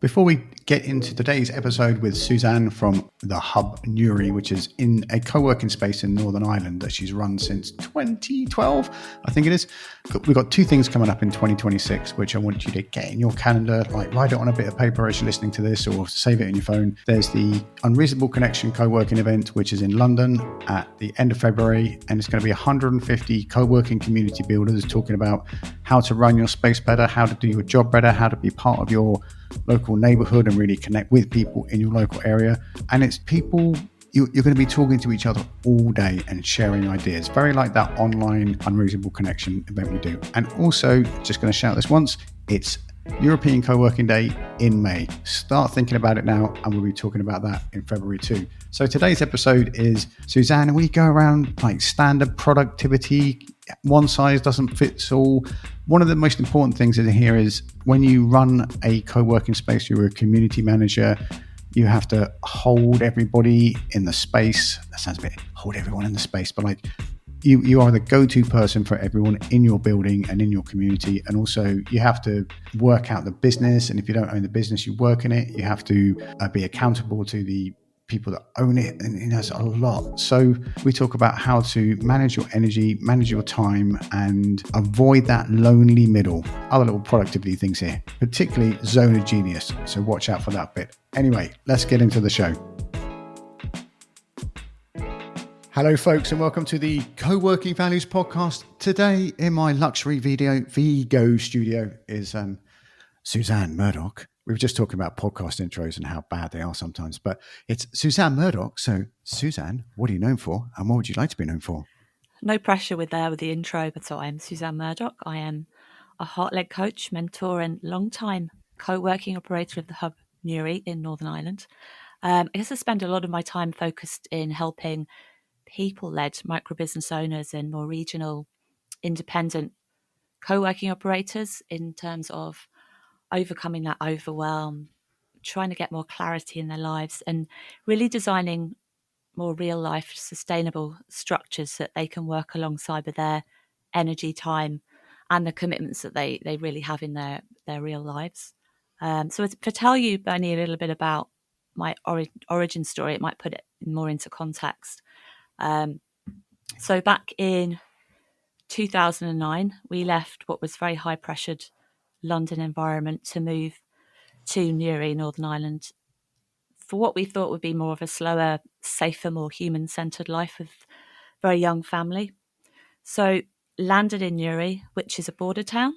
Before we get into today's episode with Suzanne from the Hub Newry, which is in a co-working space in Northern Ireland that she's run since 2012, I think it is. We've got two things coming up in 2026, which I want you to get in your calendar, like write it on a bit of paper as you're listening to this or save it in your phone. There's the Unreasonable Connection co-working event, which is in London at the end of February, and it's going to be 150 co-working community builders talking about how to run your space better, how to do your job better, how to be part of your local neighborhood and really connect with people in your local area. And it's people you're going to be talking to each other all day and sharing ideas, very like that online Unreasonable Connection event we do. And also, just going to shout this once, it's European Coworking Day in May. Start thinking about it now, and we'll be talking about that in February too. So today's episode is, Suzanne, we go around like standard productivity, one size doesn't fit all. One of the most important things in here is when you run a co-working space, you're a community manager, you have to hold everybody in the space. That sounds a bit, hold everyone in the space, but like you are the go-to person for everyone in your building and in your community. And also you have to work out the business. And if you don't own the business, you work in it. You have to be accountable to the people that own it, and that's a lot. So we talk about how to manage your energy, manage your time, and avoid that lonely middle. Other little productivity things here, particularly zone of genius. So watch out for that bit. Anyway, let's get into the show. Hello folks, and welcome to the Co-working Values podcast. Today in my luxury Vigo studio is Suzanne Murdock. We were just talking about podcast intros and how bad they are sometimes, but it's Suzanne Murdock. So Suzanne, what are you known for, and what would you like to be known for? No pressure with the intro, but so I am Suzanne Murdock. I am a heart-led coach, mentor, and long-time co-working operator of the Hub Newry in Northern Ireland. I guess I spend a lot of my time focused in helping people-led micro-business owners and more regional independent co-working operators in terms of overcoming that overwhelm, trying to get more clarity in their lives, and really designing more real-life sustainable structures that they can work alongside with their energy, time, and the commitments that they really have in their real lives. So to tell you, Bernie, a little bit about my origin story, it might put it more into context. So back in 2009, we left what was very high-pressured London environment to move to Newry, Northern Ireland, for what we thought would be more of a slower, safer, more human-centred life with a very young family. So landed in Newry, which is a border town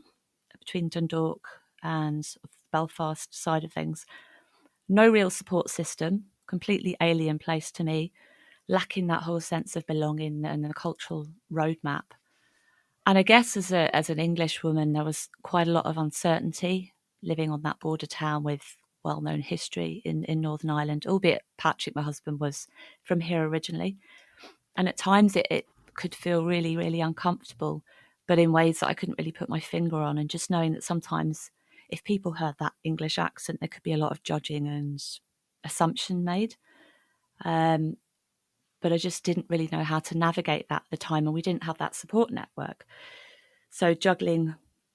between Dundalk and Belfast side of things. No real support system, completely alien place to me, lacking that whole sense of belonging and the cultural roadmap. And I guess as an English woman, there was quite a lot of uncertainty living on that border town with well-known history in Northern Ireland, albeit Patrick, my husband, was from here originally. And at times it could feel really, really uncomfortable, but in ways that I couldn't really put my finger on. And just knowing that sometimes if people heard that English accent, there could be a lot of judging and assumption made. But I just didn't really know how to navigate that at the time, and we didn't have that support network. So juggling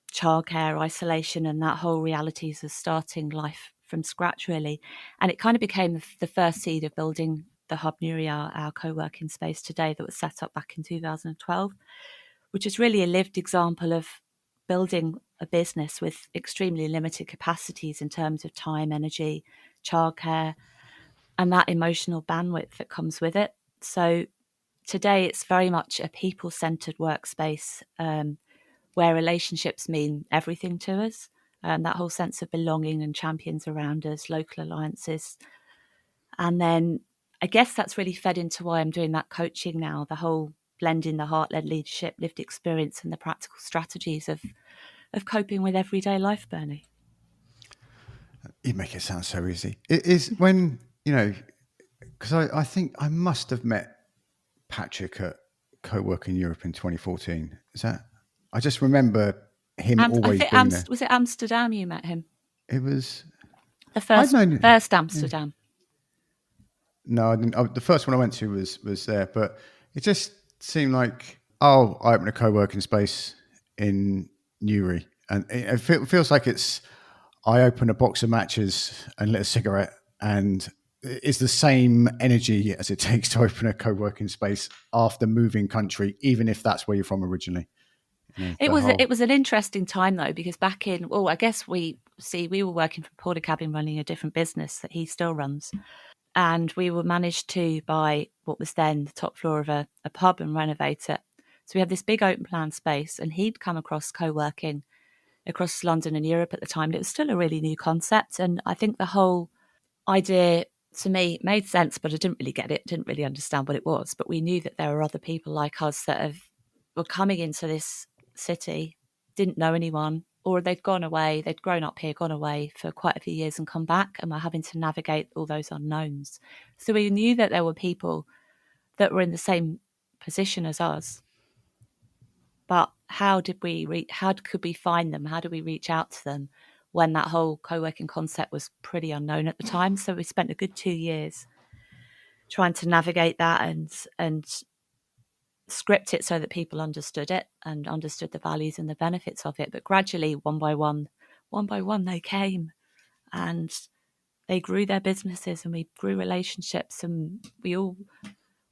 childcare, isolation, and that whole realities of starting life from scratch, really. And it kind of became the first seed of building the Hub Newry, our co-working space today, that was set up back in 2012, which is really a lived example of building a business with extremely limited capacities in terms of time, energy, childcare, and that emotional bandwidth that comes with it. So today it's very much a people-centered workspace where relationships mean everything to us. That whole sense of belonging and champions around us, local alliances. And then I guess that's really fed into why I'm doing that coaching now, the whole blending the heart-led leadership, lived experience, and the practical strategies of coping with everyday life, Bernie. You make it sound so easy. It is when, because I think I must have met Patrick at Co-working Europe in 2014. Is that? I just remember him always being there. Was it Amsterdam you met him? It was the first Amsterdam. Yeah. No, I didn't. The first one I went to was there, but it just seemed like, I opened a co-working space in Newry, and it feels like I open a box of matches and lit a cigarette, and it's the same energy as it takes to open a co-working space after moving country, even if that's where you're from originally. It was an interesting time though, because back in, I guess we were working for portacabin, running a different business that he still runs, and we were managed to buy what was then the top floor of a pub and renovate it. So we had this big open plan space, and he'd come across co-working across London and Europe at the time. It was still a really new concept, and I think the whole idea to me made sense, but I didn't really get it, didn't really understand what it was. But we knew that there were other people like us that were coming into this city, didn't know anyone, or they'd gone away, they'd grown up here, gone away for quite a few years and come back, and were having to navigate all those unknowns. So we knew that there were people that were in the same position as us. But how could we find them? How do we reach out to them when that whole co-working concept was pretty unknown at the time? So we spent a good 2 years trying to navigate that and script it so that people understood it and understood the values and the benefits of it. But gradually, one by one, they came and they grew their businesses, and we grew relationships, and we all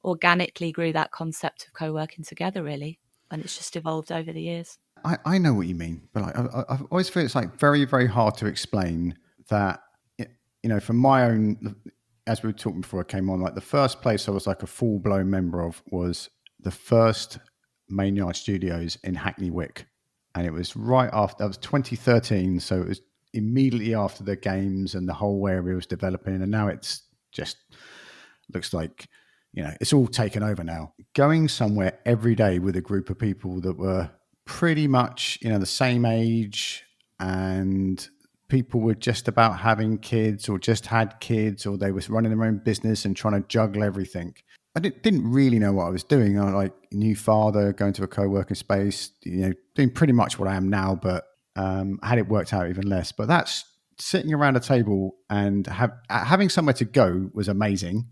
organically grew that concept of co-working together, really. And it's just evolved over the years. I know what you mean, but I've always feel it's like very, very hard to explain that, from my own, as we were talking before I came on, like the first place I was like a full blown member of was the first Main Yard Studios in Hackney Wick. And it was right after, that was 2013. So it was immediately after the games and the whole area was developing. And now it's just looks like, it's all taken over now. Going somewhere every day with a group of people that were pretty much, the same age, and people were just about having kids or just had kids, or they was running their own business and trying to juggle everything. I didn't really know what I was doing. I was like new father, going to a co-working space, doing pretty much what I am now, but had it worked out even less. But that's sitting around a table and having somewhere to go was amazing.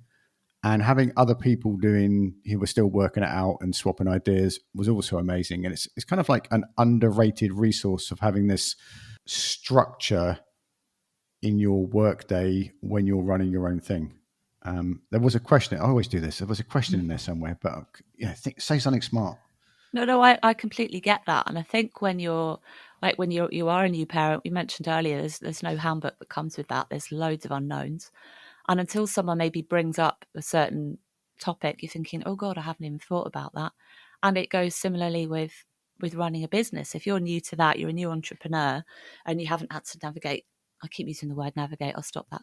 And having other people who were still working it out and swapping ideas was also amazing. And it's kind of like an underrated resource of having this structure in your workday when you're running your own thing. There was a question. I always do this. There was a question in there somewhere, but say something smart. No, I completely get that. And I think when you are a new parent, we mentioned earlier, there's no handbook that comes with that. There's loads of unknowns. And until someone maybe brings up a certain topic, you're thinking, oh God, I haven't even thought about that. And it goes similarly with running a business. If you're new to that, you're a new entrepreneur and you haven't had to navigate, I keep using the word navigate, I'll stop that,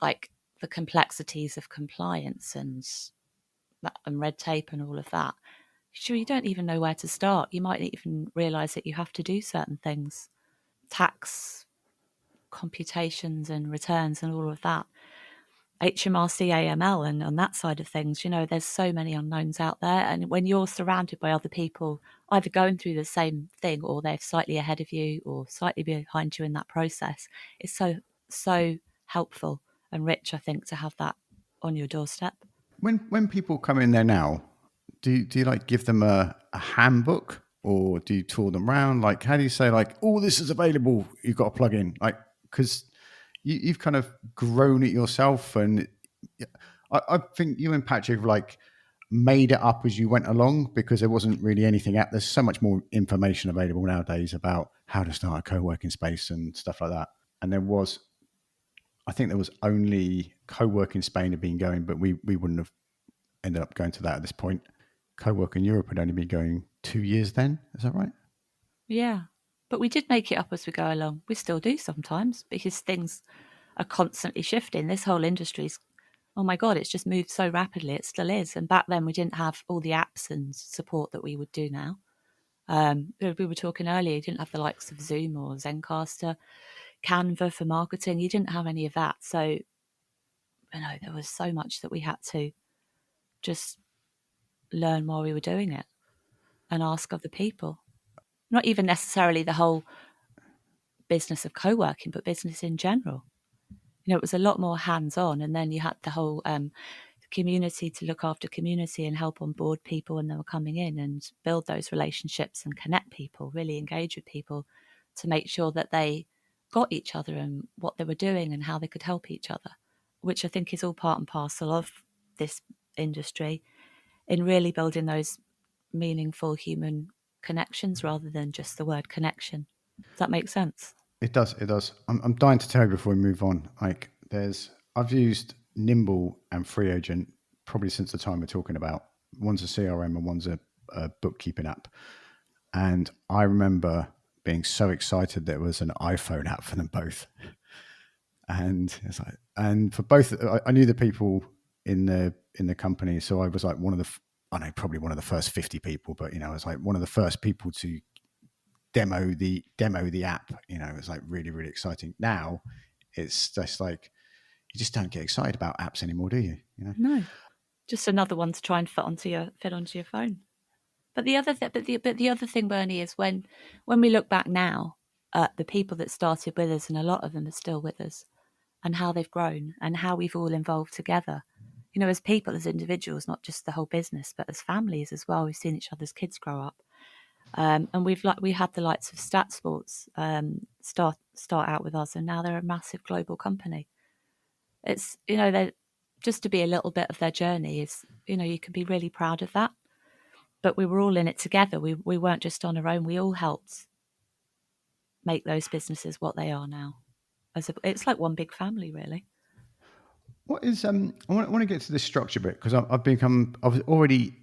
like the complexities of compliance and red tape and all of that. Sure, you don't even know where to start. You might even realise that you have to do certain things, tax computations and returns and all of that. HMRC, AML and on that side of things, there's so many unknowns out there. And when you're surrounded by other people either going through the same thing or they're slightly ahead of you or slightly behind you in that process, it's so helpful and rich, I think, to have that on your doorstep. When people come in there now, do you like give them a handbook, or do you tour them around? Like, how do you say like, oh, this is available, you've got to plug in? Like, because you've kind of grown it yourself, and I think you and Patrick have like made it up as you went along, because there wasn't really anything out. There's so much more information available nowadays about how to start a co-working space and stuff like that. And I think there was only co-working Spain had been going, but we wouldn't have ended up going to that at this point. Co-working Europe had only been going 2 years then. Is that right? Yeah. But we did make it up as we go along. We still do sometimes, because things are constantly shifting. This whole industry's, oh my God, it's just moved so rapidly. It still is. And back then we didn't have all the apps and support that we would do now. We were talking earlier, you didn't have the likes of Zoom or Zencaster, Canva for marketing. You didn't have any of that. So, there was so much that we had to just learn while we were doing it and ask other people. Not even necessarily the whole business of co-working, but business in general. It was a lot more hands-on. And then you had the whole community to look after community and help onboard people when they were coming in and build those relationships and connect people, really engage with people to make sure that they got each other and what they were doing and how they could help each other, which I think is all part and parcel of this industry in really building those meaningful human connections rather than just the word connection. Does that make sense? It does. It does. I'm dying to tell you before we move on. Like, I've used Nimble and Free Agent probably since the time we're talking about. One's a CRM and one's a bookkeeping app. And I remember being so excited there was an iPhone app for them both. And it's like, and for both, I knew the people in the company, so I was like probably one of the first 50 people, but I was like one of the first people to demo the app. It was like really, really exciting. Now it's just like you just don't get excited about apps anymore, do you? No, just another one to try and fit onto your phone. But the other thing, Bernie, is when we look back now at the people that started with us, and a lot of them are still with us, and how they've grown and how we've all evolved together. As people, as individuals, not just the whole business, but as families as well. We've seen each other's kids grow up. And we had the likes of Stat Sports start out with us, and now they're a massive global company. It's they're just to be a little bit of their journey is you can be really proud of that. But we were all in it together. We weren't just on our own. We all helped make those businesses what they are now. It's like one big family, really. What is I want to get to this structure bit because I was already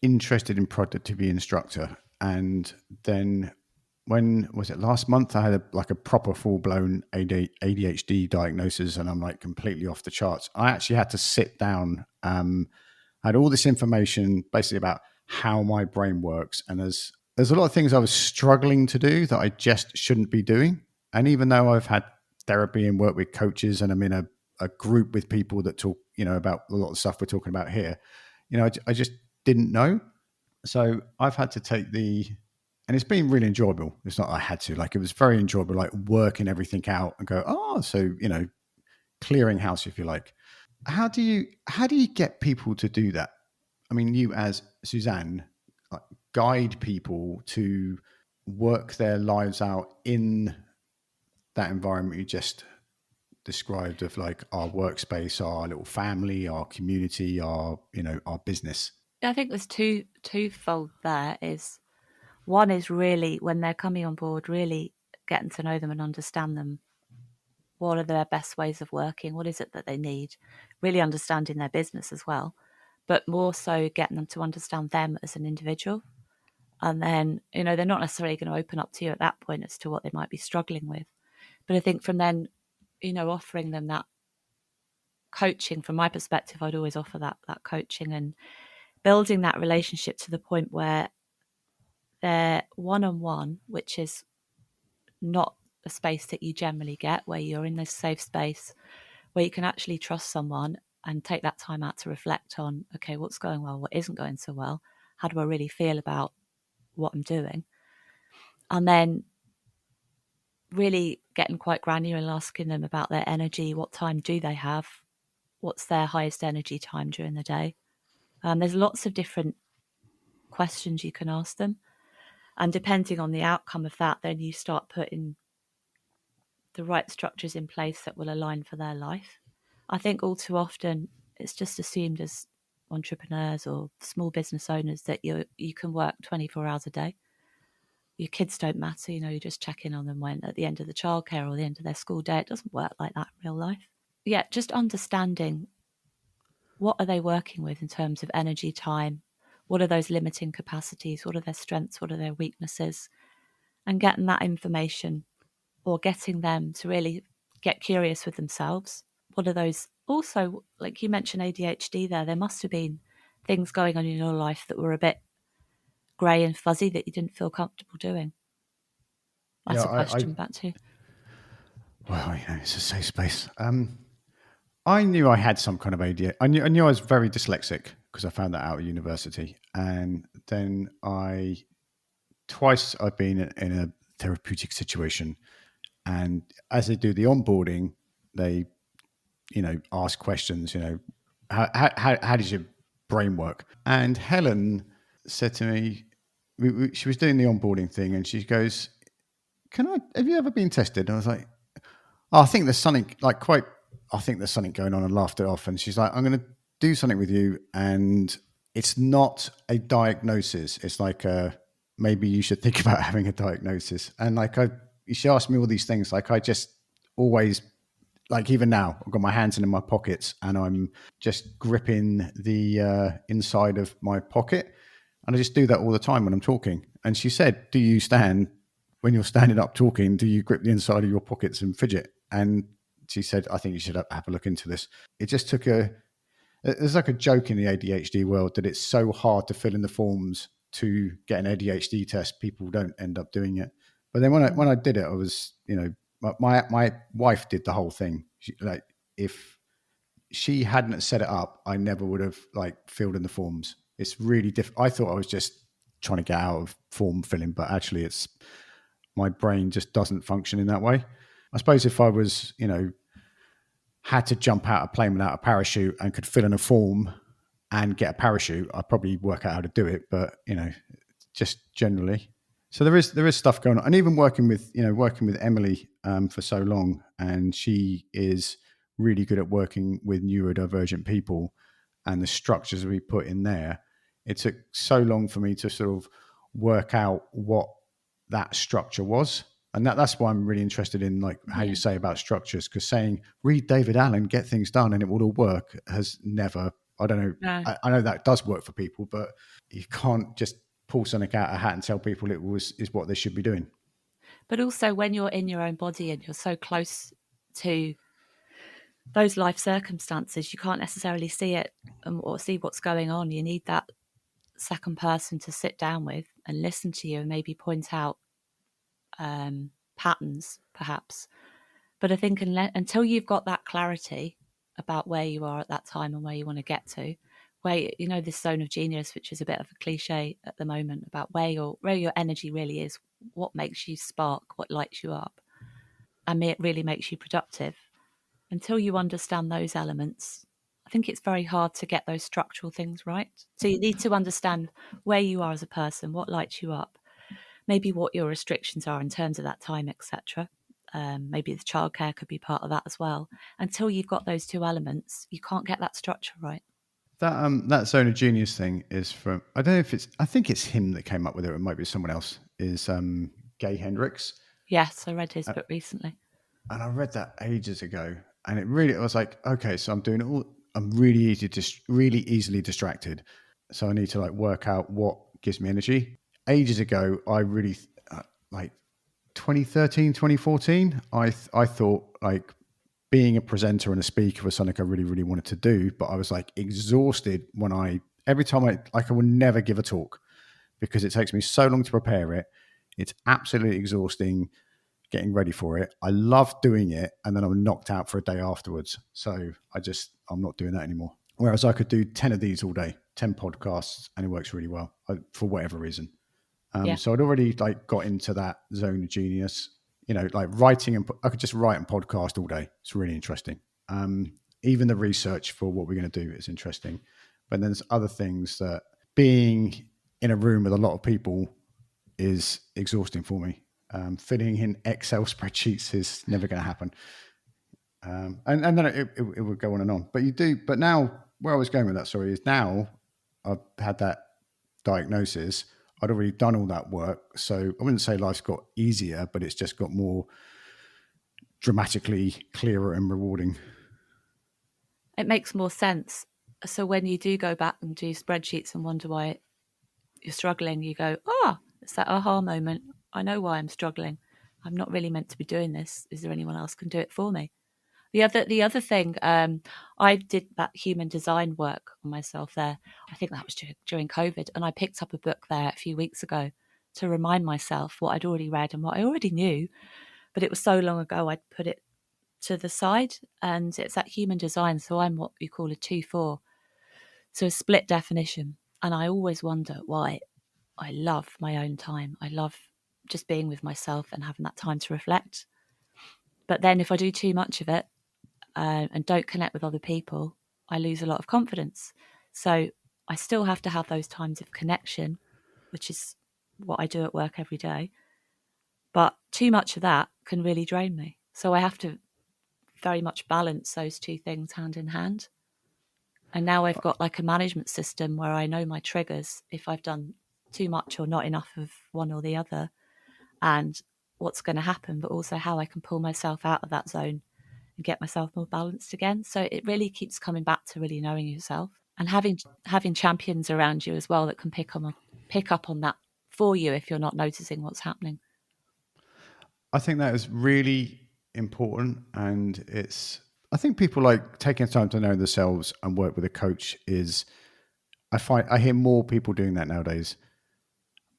interested in productivity instructor, and then when was it last month I had a proper full-blown ADHD diagnosis, and I'm like completely off the charts. I actually had to sit down, I had all this information basically about how my brain works, and there's a lot of things I was struggling to do that I just shouldn't be doing. And even though I've had therapy and work with coaches, and I'm in a group with people that talk, about a lot of stuff we're talking about here, I just didn't know. So I've had to take and it's been really enjoyable. It's not I had to, like, it was very enjoyable, like working everything out and go, so, clearing house, if you like. How do you get people to do that? I mean, you as Suzanne, guide people to work their lives out in that environment you just described of like our workspace, our little family, our community, our business. I think there's twofold there. Is one is really when they're coming on board, really getting to know them and understand them. What are their best ways of working? What is it that they need? Really understanding their business as well, but more so getting them to understand them as an individual. And then, they're not necessarily going to open up to you at that point as to what they might be struggling with. But I think from then, offering them that coaching, from my perspective, I'd always offer that coaching and building that relationship to the point where they're one-on-one, which is not a space that you generally get, where you're in this safe space where you can actually trust someone and take that time out to reflect on, okay, what's going well, what isn't going so well, how do I really feel about what I'm doing? And then really getting quite granular and asking them about their energy, what time do they have, what's their highest energy time during the day. There's lots of different questions you can ask them. And depending on the outcome of that, then you start putting the right structures in place that will align for their life. I think all too often it's just assumed as entrepreneurs or small business owners that you can work 24 hours a day. Your kids don't matter, you just check in on them when at the end of the childcare or the end of their school day. It doesn't work like that in real life. Yeah, just understanding what are they working with in terms of energy, time, what are those limiting capacities, what are their strengths, what are their weaknesses, and getting that information or getting them to really get curious with themselves. What are those? Also, like you mentioned ADHD there must have been things going on in your life that were a bit grey and fuzzy that you didn't feel comfortable doing. That's a question back to you. Well, it's a safe space. I knew I had some kind of ADHD. I knew I was very dyslexic because I found that out at university. And then twice I've been in a therapeutic situation. And as they do the onboarding, they, ask questions, how does your brain work? And Helen said to me, she was doing the onboarding thing, and she goes, "Can I? Have you ever been tested?" And I was like, "Oh, I think there's something like quite. I think there's something going on," and laughed it off. And she's like, "I'm going to do something with you, and it's not a diagnosis. It's like maybe you should think about having a diagnosis." And like she asked me all these things. Like I just always, like even now, I've got my hands in my pockets and I'm just gripping the inside of my pocket, and I just do that all the time when I'm talking. And she said, "Do you stand when you're standing up talking? Do you grip the inside of your pockets and fidget?" And she said, "I think you should have a look into this." It just took there's like a joke in the ADHD world that it's so hard to fill in the forms to get an ADHD test. People don't end up doing it. But then when I did it, I was, my wife did the whole thing. Like if she hadn't set it up, I never would have like filled in the forms. It's really I thought I was just trying to get out of form filling, but actually it's my brain just doesn't function in that way. I suppose if I was, had to jump out of a plane without a parachute and could fill in a form and get a parachute, I'd probably work out how to do it. But just generally, so there is stuff going on, and even working with Emily for so long, and she is really good at working with neurodivergent people, and the structures we put in there. It took so long for me to sort of work out what that structure was, and that's why I'm really interested in like how you say about structures, because saying read David Allen, get things done, and it will all work has never. I don't know. No. I know that does work for people, but you can't just pull something out of a hat and tell people is what they should be doing. But also when you're in your own body and you're so close to those life circumstances, you can't necessarily see it or see what's going on. You need that second person to sit down with and listen to you and maybe point out patterns, perhaps. But I think until you've got that clarity about where you are at that time and where you want to get to, where this zone of genius, which is a bit of a cliche at the moment, about where your energy really is, what makes you spark, what lights you up, and it really makes you productive. Until you understand those elements, I think it's very hard to get those structural things right. So you need to understand where you are as a person, what lights you up, maybe what your restrictions are in terms of that time, etc. Maybe the childcare could be part of that as well. Until you've got those two elements, you can't get that structure right. That zone of genius thing is from, I don't know if it's, I think it's him that came up with it. Or it might be someone else. Is Gay Hendricks. Yes, I read his book recently. And I read that ages ago, and I was like, okay, so I'm really easily distracted, so I need to like work out what gives me energy. Ages ago, I really like 2013, 2014. I thought like being a presenter and a speaker was something I really, really wanted to do, but I was like exhausted every time I would never give a talk because it takes me so long to prepare it. It's absolutely exhausting getting ready for it. I love doing it, and then I'm knocked out for a day afterwards. So I'm not doing that anymore. Whereas I could do 10 of these all day, 10 podcasts, and it works really well for whatever reason. So I'd already like got into that zone of genius, like writing, and I could just write and podcast all day. It's really interesting. Even the research for what we're going to do is interesting. But then there's other things that being in a room with a lot of people is exhausting for me. Filling in Excel spreadsheets is never going to happen. And then it would go on and on. But now where I was going with that story is now I've had that diagnosis. I'd already done all that work. So I wouldn't say life's got easier, but it's just got more dramatically clearer and rewarding. It makes more sense. So when you do go back and do spreadsheets and wonder why you're struggling, you go, it's that aha moment. I know why I'm struggling. I'm not really meant to be doing this. Is there anyone else can do it for me? The other thing, I did that human design work on myself there. I think that was during COVID, and I picked up a book there a few weeks ago to remind myself what I'd already read and what I already knew, but it was so long ago I'd put it to the side. And it's that human design, so I'm what you call a 2-4, so a split definition. And I always wonder why. I love my own time. I love just being with myself and having that time to reflect. But then if I do too much of it, and don't connect with other people, I lose a lot of confidence. So I still have to have those times of connection, which is what I do at work every day. But too much of that can really drain me. So I have to very much balance those two things hand in hand. And now I've got like a management system where I know my triggers if I've done too much or not enough of one or the other, and what's going to happen, but also how I can pull myself out of that zone and get myself more balanced again. So it really keeps coming back to really knowing yourself and having champions around you as well that can pick up on that for you if you're not noticing what's happening. I think that is really important, and I think people like taking time to know themselves and work with a coach is. I hear more people doing that nowadays,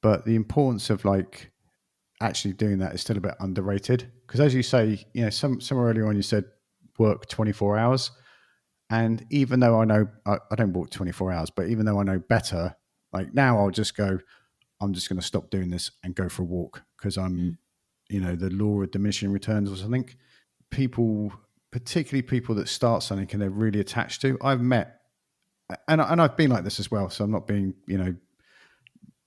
but the importance of like actually doing that is still a bit underrated. Because as you say, somewhere earlier on you said work 24 hours. And even though I know I don't work 24 hours, but even though I know better, like now I'm just going to stop doing this and go for a walk because the law of diminishing returns or something. People, particularly people that start something and they're really attached to, I've met, and I've been like this as well. So I'm not being,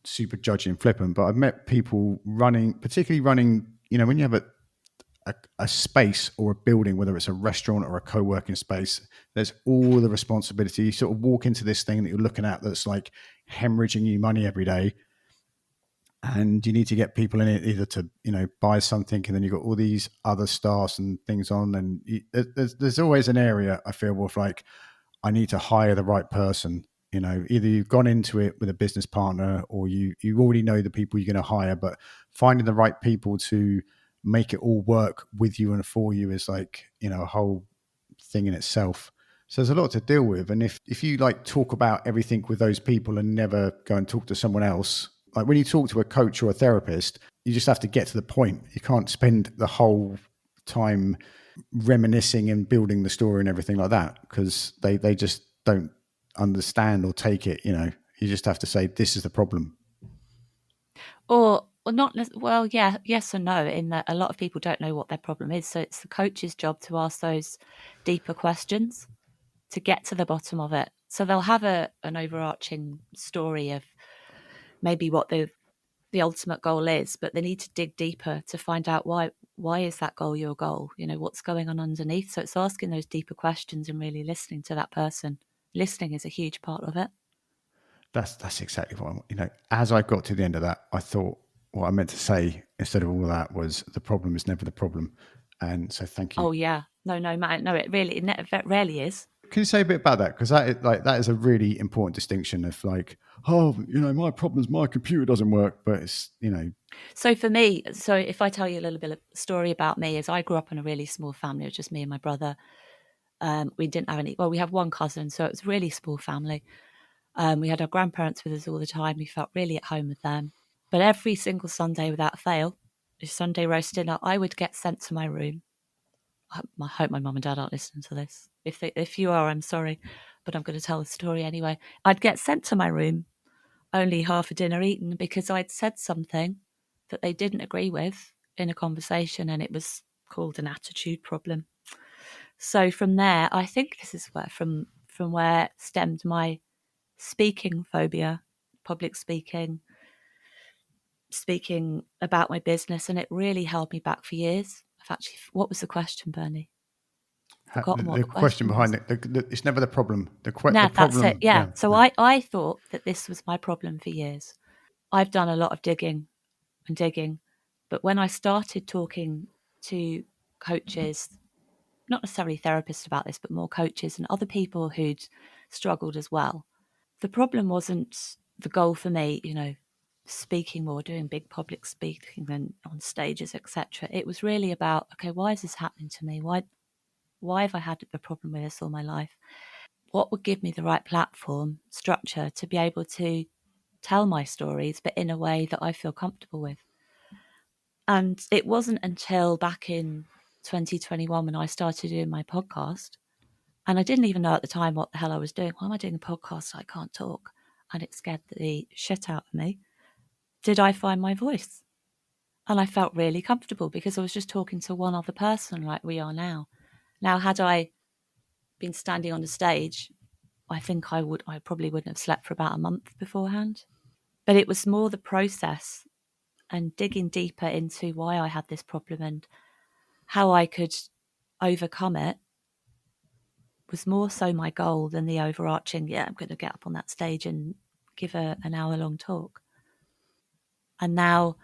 super judgy and flippant, but I've met people particularly running, when you have a space or a building, whether it's a restaurant or a co-working space, there's all the responsibility. You sort of walk into this thing that you're looking at that's like hemorrhaging you money every day. And you need to get people in it either to, buy something, and then you've got all these other staffs and things on. And there's always an area I feel with like, I need to hire the right person. Either you've gone into it with a business partner or you already know the people you're going to hire, but finding the right people to make it all work with you and for you is like, a whole thing in itself. So there's a lot to deal with. And if you like talk about everything with those people and never go and talk to someone else, like when you talk to a coach or a therapist, you just have to get to the point. You can't spend the whole time reminiscing and building the story and everything like that, because they just don't understand or take it. You just have to say, this is the problem. Or not, well, yeah, yes and no, in that a lot of people don't know what their problem is. So it's the coach's job to ask those deeper questions to get to the bottom of it. So they'll have an overarching story of maybe what the ultimate goal is, but they need to dig deeper to find out why is that goal your goal? What's going on underneath? So it's asking those deeper questions and really listening to that person. Listening is a huge part of it. That's exactly what as I got to the end of that, I thought what I meant to say instead of all of that was the problem is never the problem. And so thank you. Oh yeah. No, Matt, no, it rarely is. Can you say a bit about that? Because that is a really important distinction of like, oh, my problem is my computer doesn't work, but it's, So for me, if I tell you a little bit of story about me, is I grew up in a really small family. It was just me and my brother. We didn't have we have one cousin, so it was a really small family. We had our grandparents with us all the time. We felt really at home with them. But every single Sunday without fail, Sunday roast dinner, I would get sent to my room. I hope my mum and dad aren't listening to this. If you are, I'm sorry, but I'm going to tell the story anyway. I'd get sent to my room, only half a dinner eaten, because I'd said something that they didn't agree with in a conversation, and it was called an attitude problem. So from there, I think this is where from where stemmed my speaking phobia, public speaking about my business, and it really held me back for years. What was the question, Bernie? Forgotten what the the question was. behind it, it's never the problem. The That's problem, it. Yeah. So I thought that this was my problem for years. I've done a lot of digging, but when I started talking to coaches, not necessarily therapists about this, but more coaches and other people who'd struggled as well, the problem wasn't the goal for me, speaking more, doing big public speaking and on stages, etc. It was really about, okay, why is this happening to me? Why have I had a problem with this all my life? What would give me the right platform, structure to be able to tell my stories, but in a way that I feel comfortable with? And it wasn't until back in 2021 when I started doing my podcast, and I didn't even know at the time what the hell I was doing. Why am I doing a podcast? I can't talk. And it scared the shit out of me. Did I find my voice? And I felt really comfortable because I was just talking to one other person like we are now. Now, had I been standing on a stage, I think I probably wouldn't have slept for about a month beforehand. But it was more the process and digging deeper into why I had this problem and how I could overcome it was more so my goal than the overarching, I'm going to get up on that stage and give an hour-long talk. And now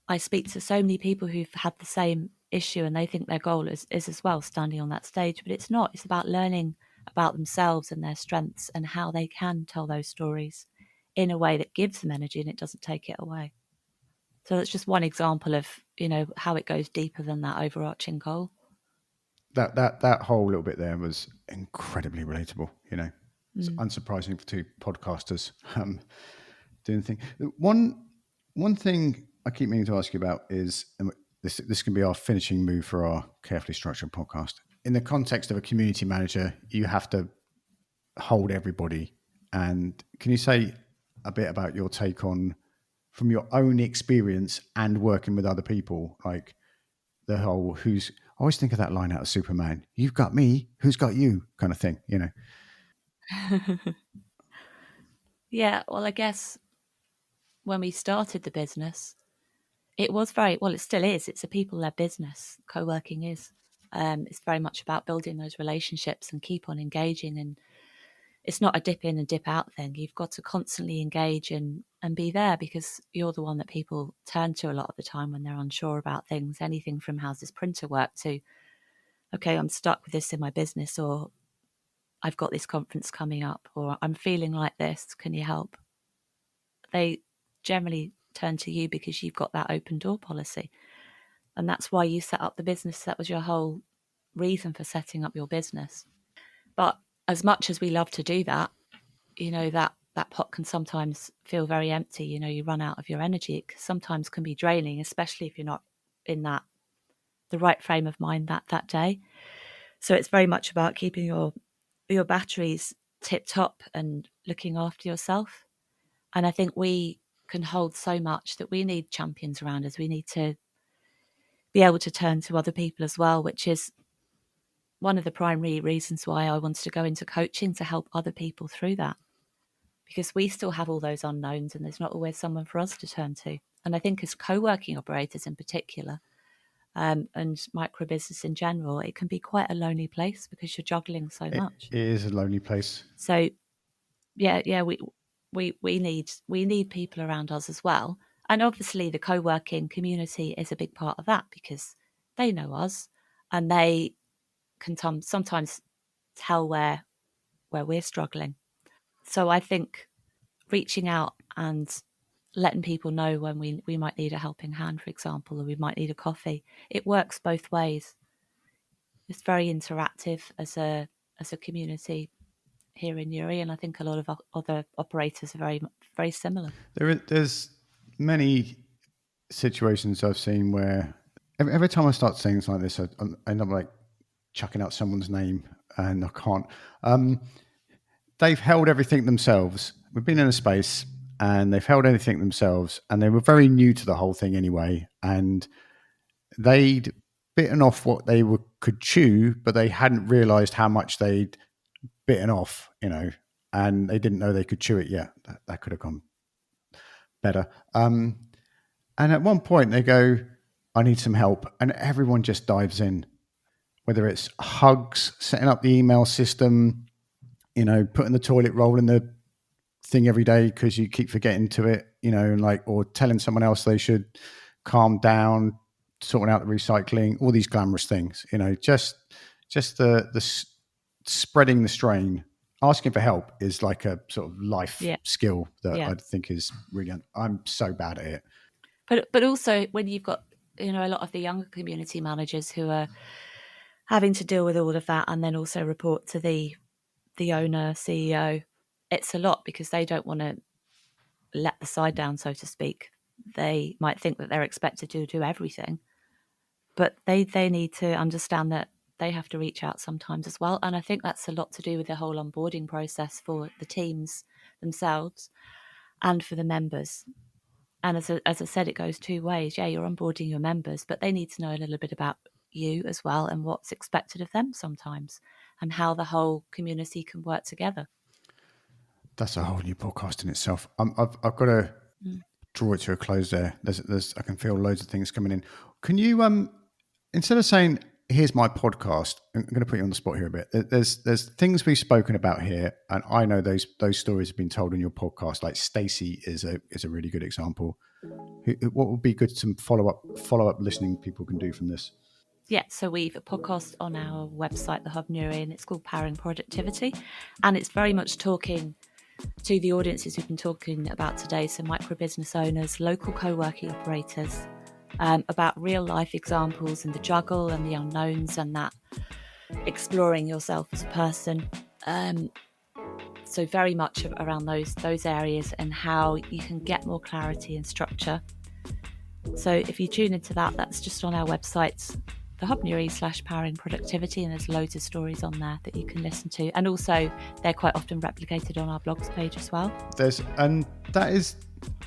I speak to so many people who've had the same issue and they think their goal is as well standing on that stage, but it's not. It's about learning about themselves and their strengths and how they can tell those stories in a way that gives them energy and it doesn't take it away. So that's just one example of, how it goes deeper than that overarching goal. That whole little bit there was incredibly relatable. It's unsurprising for two podcasters doing the thing. One thing I keep meaning to ask you about is this can be our finishing move for our carefully structured podcast. In the context of a community manager, you have to hold everybody. And can you say a bit about your take on, from your own experience and working with other people, like the whole I always think of that line out of Superman, "You've got me, who's got you," kind of thing, Yeah, well, I guess when we started the business, it was it still is. It's a people-led business. Co-working is. It's very much about building those relationships and keep on engaging. And it's not a dip in and dip out thing. You've got to constantly engage and be there because you're the one that people turn to a lot of the time when they're unsure about things. Anything from how's this printer work to, okay, I'm stuck with this in my business, or I've got this conference coming up, or I'm feeling like this. Can you help? They generally turn to you because you've got that open door policy. And that's why you set up the business. That was your whole reason for setting up your business. But as much as we love to do that, that pot can sometimes feel very empty. You run out of your energy. It sometimes can be draining, especially if you're not in the right frame of mind that day. So it's very much about keeping your batteries tip top and looking after yourself. And I think we can hold so much that we need champions around us. We need to be able to turn to other people as well, which is one of the primary reasons why I wanted to go into coaching, to help other people through that, because we still have all those unknowns and there's not always someone for us to turn to. And I think as co-working operators in particular, and micro business in general, it can be quite a lonely place because you're juggling so much. It is a lonely place. So we need people around us as well. And obviously the co-working community is a big part of that because they know us and they can sometimes tell where we're struggling. So I think reaching out and letting people know when we might need a helping hand, for example, or we might need a coffee, it works both ways. It's very interactive as a community here in Newry, and I think a lot of other operators are very, very similar. There's many situations I've seen where every time I start saying something like this, I end up like chucking out someone's name and I can't. They've held everything themselves. We've been in a space and they've held everything themselves, and they were very new to the whole thing anyway. And they'd bitten off what they could chew, but they hadn't realized how much they'd bitten off, and they didn't know they could chew it yet. That could have gone better. And at one point they go, "I need some help." And everyone just dives in, whether it's hugs, setting up the email system, putting the toilet roll in the thing every day because you keep forgetting to it, or telling someone else they should calm down, sorting out the recycling, all these glamorous things, just the spreading the strain. Asking for help is like a sort of life skill that I think is really, I'm so bad at it. But also when you've got, a lot of the younger community managers who are having to deal with all of that and then also report to the owner, CEO, it's a lot because they don't want to let the side down, so to speak. They might think that they're expected to do everything, but they need to understand that they have to reach out sometimes as well. And I think that's a lot to do with the whole onboarding process for the teams themselves and for the members. And as I said, it goes two ways. Yeah, you're onboarding your members, but they need to know a little bit about you as well and what's expected of them sometimes. and how the whole community can work together. That's a whole new podcast in itself. I've got to draw it to a close there. I can feel loads of things coming in. Can you, instead of saying, here's my podcast, I'm going to put you on the spot here a bit. There's things we've spoken about here, and I know those stories have been told in your podcast. Like Stacey is a really good example. What would be good some follow up listening people can do from this? Yeah, so we've a podcast on our website, the Hub Newry, and it's called Powering Productivity, and it's very much talking to the audiences we've been talking about today, so micro business owners, local co-working operators, about real life examples and the juggle and the unknowns and that exploring yourself as a person. So very much around those areas and how you can get more clarity and structure. So if you tune into that, that's just on our website, the Hub Newry /Powering Productivity, and there's loads of stories on there that you can listen to. And also they're quite often replicated on our blogs page as well.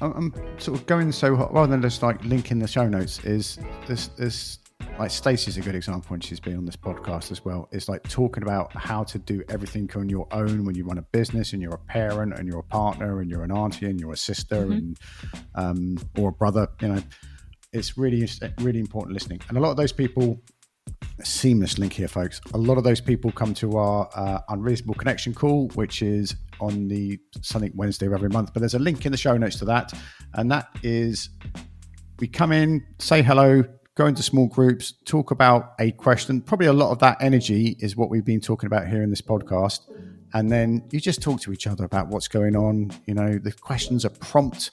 I'm sort of going so hot, rather than just like linking the show notes, is this like Stacey's a good example when she's been on this podcast as well. It's like talking about how to do everything on your own when you run a business and you're a parent and you're a partner and you're an auntie and you're a sister and or a brother. You know, it's really important listening. And a lot of those people, seamless link here, folks. A lot of those people come to our Unreasonable Connection call, which is on the Sunday Wednesday of every month. But there's a link in the show notes to that, and that is we come in, say hello, go into small groups, talk about a question. Probably a lot of that energy is what we've been talking about here in this podcast. And then you just talk to each other about what's going on. You know, the questions are prompt,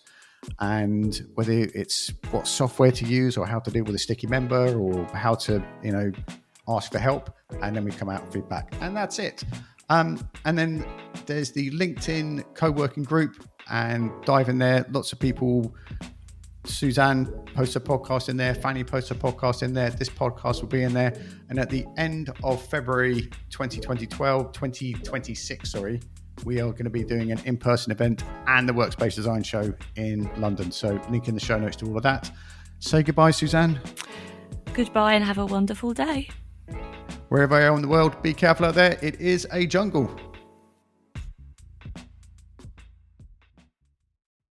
and whether it's what software to use or how to deal with a sticky member or how to, you know, ask for help. And then we come out with feedback, and that's it. And then there's the LinkedIn co-working group, and dive in there. Lots of people. Suzanne posts a podcast in there. Fanny posts a podcast in there. This podcast will be in there. And at the end of February 2026, we are going to be doing an in-person event and the Workspace Design Show in London. So link in the show notes to all of that. Say goodbye, Suzanne. Goodbye and have a wonderful day. Wherever you are in the world, be careful out there. It is a jungle.